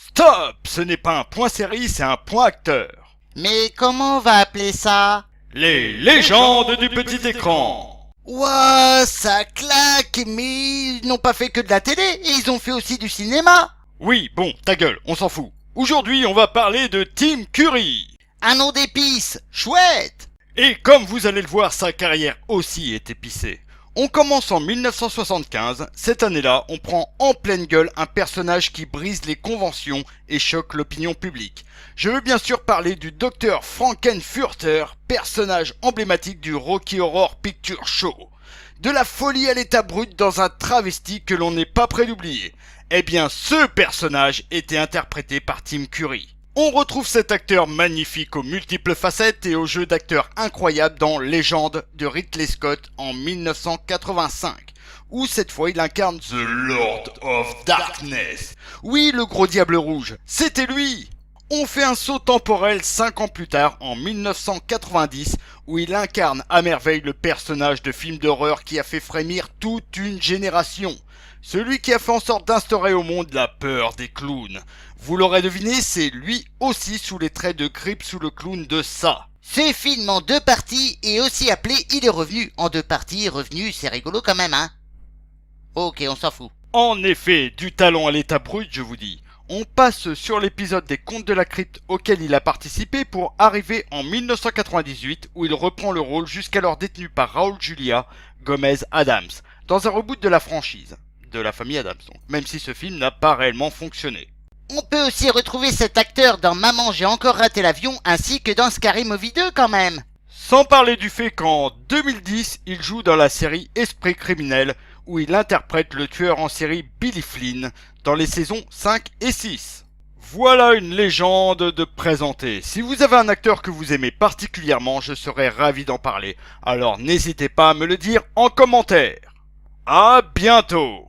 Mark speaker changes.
Speaker 1: Stop! Ce n'est pas un point série, c'est un point acteur.
Speaker 2: Mais comment on va appeler ça?
Speaker 1: Les légendes du petit écran.
Speaker 2: Ouah, ça claque, mais ils n'ont pas fait que de la télé, et ils ont fait aussi du cinéma.
Speaker 1: Oui, bon, ta gueule, on s'en fout. Aujourd'hui, on va parler de Tim Curry.
Speaker 2: Un nom d'épice, chouette.
Speaker 1: Et comme vous allez le voir, sa carrière aussi est épicée. On commence en 1975, cette année-là, on prend en pleine gueule un personnage qui brise les conventions et choque l'opinion publique. Je veux bien sûr parler du Dr Frankenfurter, personnage emblématique du Rocky Horror Picture Show. De la folie à l'état brut dans un travesti que l'on n'est pas prêt d'oublier. Eh bien, ce personnage était interprété par Tim Curry. On retrouve cet acteur magnifique aux multiples facettes et au jeu d'acteur incroyable dans Légende de Ridley Scott en 1985, où cette fois il incarne The Lord of Darkness. Oui, le gros diable rouge, c'était lui. On fait un saut temporel 5 ans plus tard, en 1990, où il incarne à merveille le personnage de film d'horreur qui a fait frémir toute une génération. Celui qui a fait en sorte d'instaurer au monde la peur des clowns. Vous l'aurez deviné, c'est lui aussi sous les traits de Cripps ou le clown de ça.
Speaker 2: Ce film en 2 parties est aussi appelé Il est revenu. En 2 parties, revenu, c'est rigolo quand même, hein. Ok, on s'en fout.
Speaker 1: En effet, du talent à l'état brut, je vous dis. On passe sur l'épisode des Contes de la Crypte auquel il a participé pour arriver en 1998 où il reprend le rôle jusqu'alors détenu par Raoul Julia Gomez Adams dans un reboot de la franchise, de la famille Adams donc, même si ce film n'a pas réellement fonctionné.
Speaker 2: On peut aussi retrouver cet acteur dans Maman j'ai encore raté l'avion ainsi que dans Scary Movie 2 quand même.
Speaker 1: Sans parler du fait qu'en 2010, il joue dans la série Esprit criminel où il interprète le tueur en série Billy Flynn dans les saisons 5 et 6. Voilà une légende de présenter. Si vous avez un acteur que vous aimez particulièrement, je serais ravi d'en parler. Alors n'hésitez pas à me le dire en commentaire. À bientôt!